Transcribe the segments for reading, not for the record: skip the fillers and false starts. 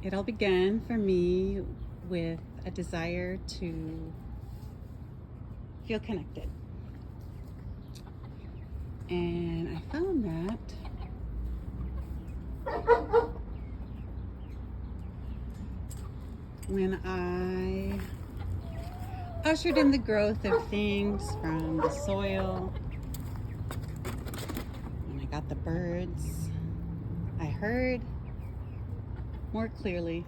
It all began for me with a desire to feel connected. And I found that when I ushered in the growth of things from the soil, when I got the birds, I heard more clearly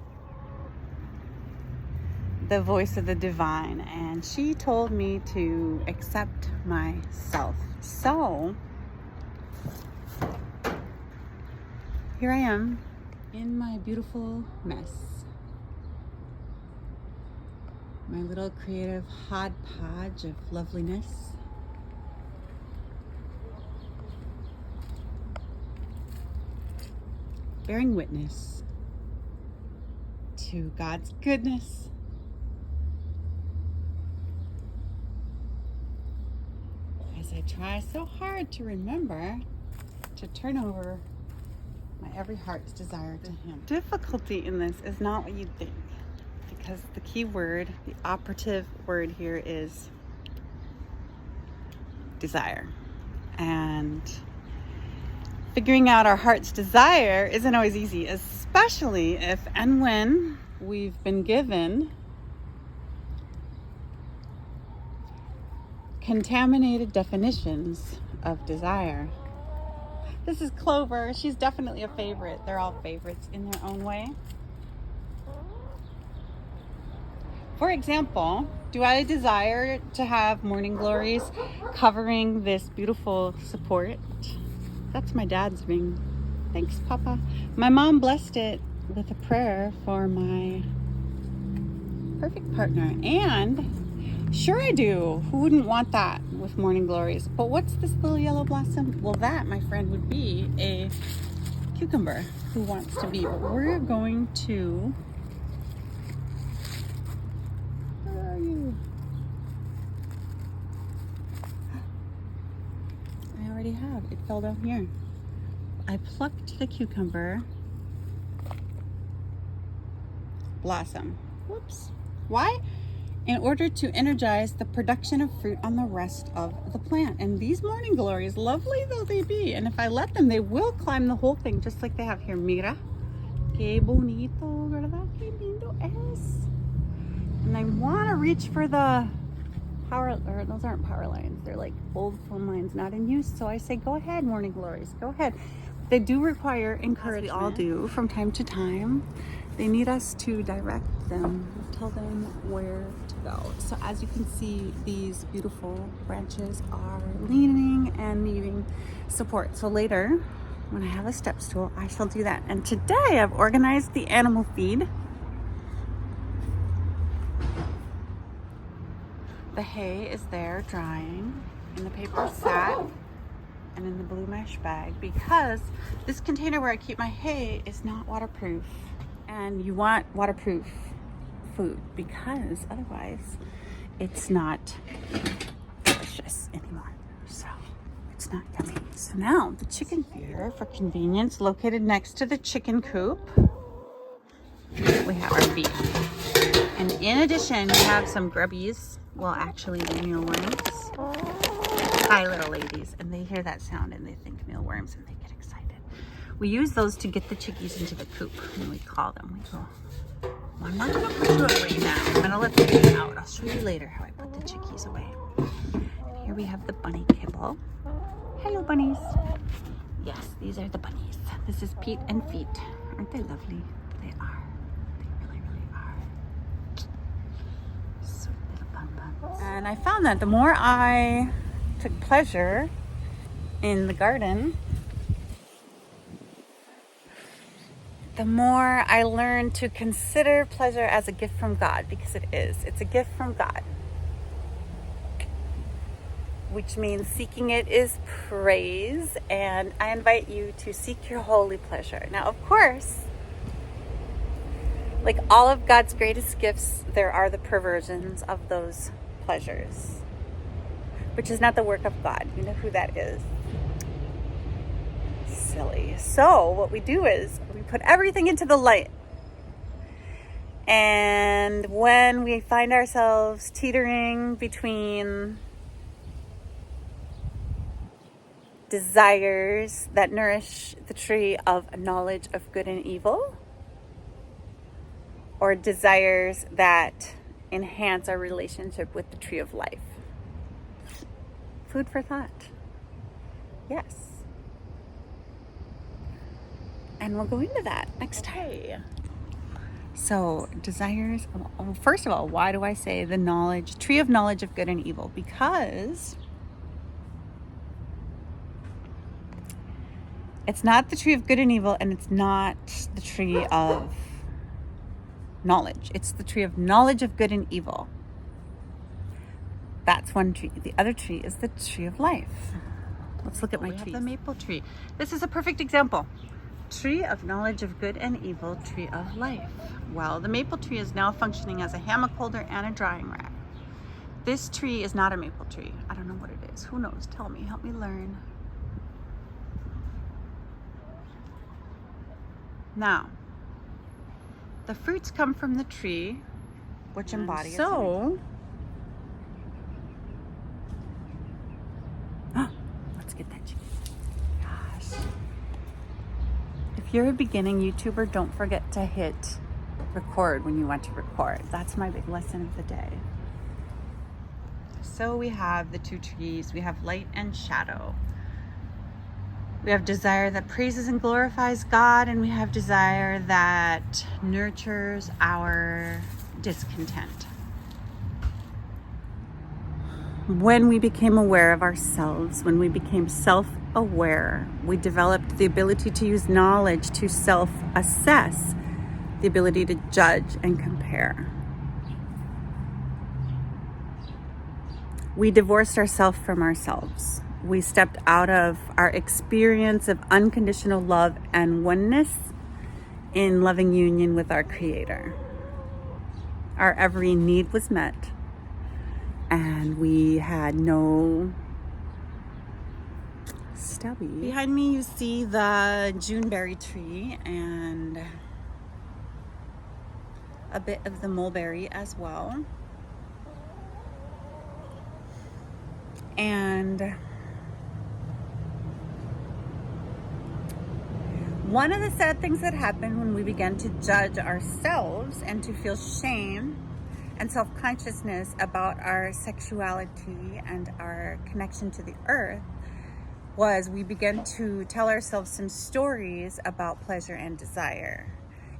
the voice of the divine, and she told me to accept myself. So here I am in my beautiful mess, my little creative hodgepodge of loveliness. Bearing witness to God's goodness as I try so hard to remember to turn over my every heart's desire to Him. Difficulty in this is not what you'd think, because the key word, the operative word here is desire. And figuring out our heart's desire isn't always easy, especially if and when we've been given contaminated definitions of desire. This is Clover. She's definitely a favorite. They're all favorites in their own way. For example, do I desire to have morning glories covering this beautiful support? That's my dad's ring. Thanks, Papa. My mom blessed it with a prayer for my perfect partner. And sure I do. Who wouldn't want that with morning glories? But what's this little yellow blossom? Well, that, my friend, would be a cucumber who wants to be. But we're going to... Where are you? I already have. It fell down here. I plucked the cucumber blossom. Whoops. Why? In order to energize the production of fruit on the rest of the plant. And these morning glories, lovely though they be, and if I let them, they will climb the whole thing just like they have here. Mira. Qué bonito, ¿verdad? Qué lindo es. And I want to reach for the power, or those aren't power lines. They're like old phone lines, not in use. So I say, go ahead, morning glories, go ahead. They do require encouragement. As we all do from time to time. They need us to direct them, tell them where to go. So as you can see, these beautiful branches are leaning and needing support. So later, when I have a step stool, I shall do that. And today I've organized the animal feed. The hay is there drying in the paper sack and in the blue mesh bag, because this container where I keep my hay is not waterproof. And you want waterproof food, because otherwise it's not delicious anymore. So it's not yummy. So now the chicken feeder, for convenience, located next to the chicken coop. We have our beef. And in addition, we have some grubbies. Well, actually, they're mealworms. Hi, little ladies. And they hear that sound and they think mealworms and they get excited. We use those to get the chickies into the coop when we call them. We go, well, I'm not going to put you away now. I'm going to let them get out. I'll show you later how I put the chickies away. And here we have the bunny kibble. Hello, bunnies. Yes, these are the bunnies. This is Pete and Feet. Aren't they lovely? They are. They really, really are. Sweet little bun-buns. And I found that the more I took pleasure in the garden, the more I learned to consider pleasure as a gift from God, because it is. It's a gift from God. Which means seeking it is praise, and I invite you to seek your holy pleasure. Now, of course, like all of God's greatest gifts, there are the perversions of those pleasures, which is not the work of God. You know who that is. Silly. So what we do is we put everything into the light. And when we find ourselves teetering between desires that nourish the tree of knowledge of good and evil, or desires that enhance our relationship with the tree of life. Food for thought. Yes. And we'll go into that next time. So, desires. Well, first of all, why do I say the tree of knowledge of good and evil? Because it's not the tree of good and evil, and it's not the tree of knowledge. It's the tree of knowledge of good and evil. That's one tree. The other tree is the tree of life. Let's look at my tree. The maple tree. This is a perfect example. Tree of knowledge of good and evil, tree of life. Well, the maple tree is now functioning as a hammock holder and a drying rack. This tree is not a maple tree. I don't know what it is. Who knows? Tell me. Help me learn. Now, the fruits come from the tree, which embody it. So, let's get that tree. Gosh. If you're a beginning YouTuber, don't forget to hit record when you want to record. That's my big lesson of the day. So we have the two trees. We have light and shadow. We have desire that praises and glorifies God, and we have desire that nurtures our discontent. When we became aware of ourselves, when we became self-aware, we developed the ability to use knowledge to self-assess, the ability to judge and compare. We divorced ourselves from ourselves. We stepped out of our experience of unconditional love and oneness in loving union with our Creator. Our every need was met, and we had no stubby. Behind me you see the Juneberry tree and a bit of the mulberry as well. And one of the sad things that happened when we began to judge ourselves and to feel shame and self-consciousness about our sexuality and our connection to the earth was we began to tell ourselves some stories about pleasure and desire,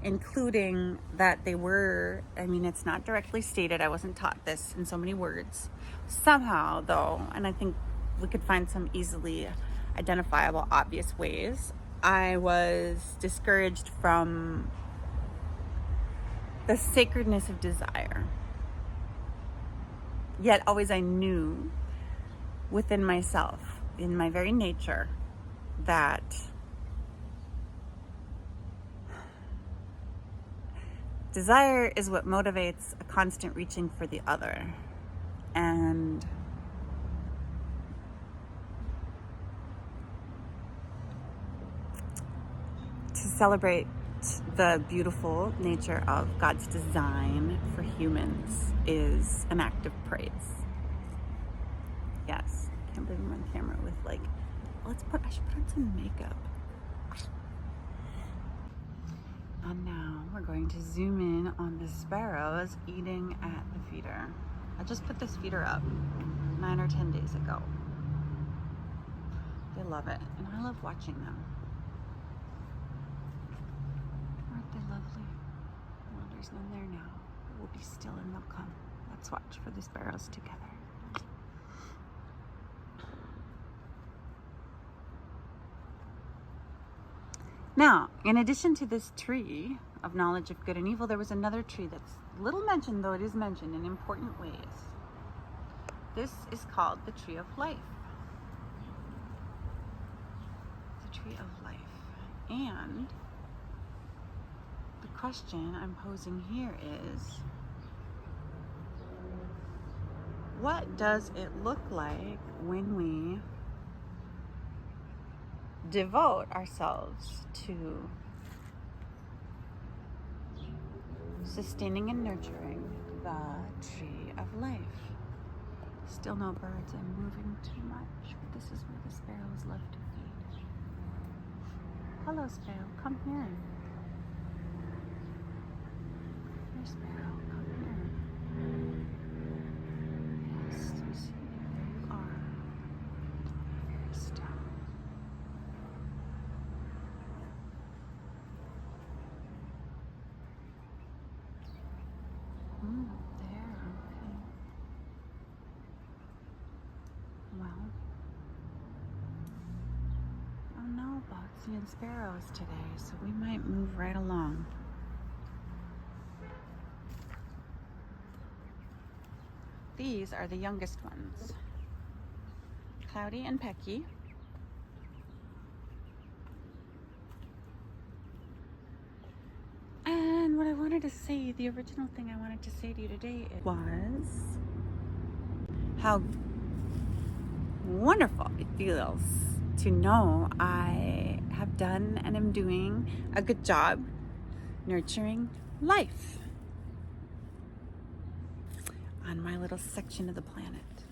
including that they were, it's not directly stated, I wasn't taught this in so many words. Somehow though, and I think we could find some easily identifiable, obvious ways, I was discouraged from the sacredness of desire. Yet always I knew within myself, in my very nature, that desire is what motivates a constant reaching for the other. And to celebrate the beautiful nature of God's design for humans is an act of praise. Yes, can't believe I'm on camera with I should put on some makeup. And now we're going to zoom in on the sparrows eating at the feeder. I just put this feeder up 9 or 10 days ago. They love it, and I love watching them. Aren't they lovely? Well, there's none there now. We'll be still and they'll come. Let's watch for the sparrows together. Now, in addition to this tree of knowledge of good and evil, there was another tree that's little mentioned, though it is mentioned in important ways. This is called the tree of life. The tree of life. And the question I'm posing here is, what does it look like when we devote ourselves to Sustaining and nurturing the tree of life. Still no birds. I'm moving too much. But this is where the sparrows love to feed. Hello, sparrow. Come here. Here, sparrow. Come here. Yes, you see. There you are. Very still. There, okay. Well, I don't know about seeing sparrows today, so we might move right along. These are the youngest ones, Cloudy and Pecky. And what I wanted to say, the original thing I wanted to say to you today was how wonderful it feels to know I have done and am doing a good job nurturing life on my little section of the planet.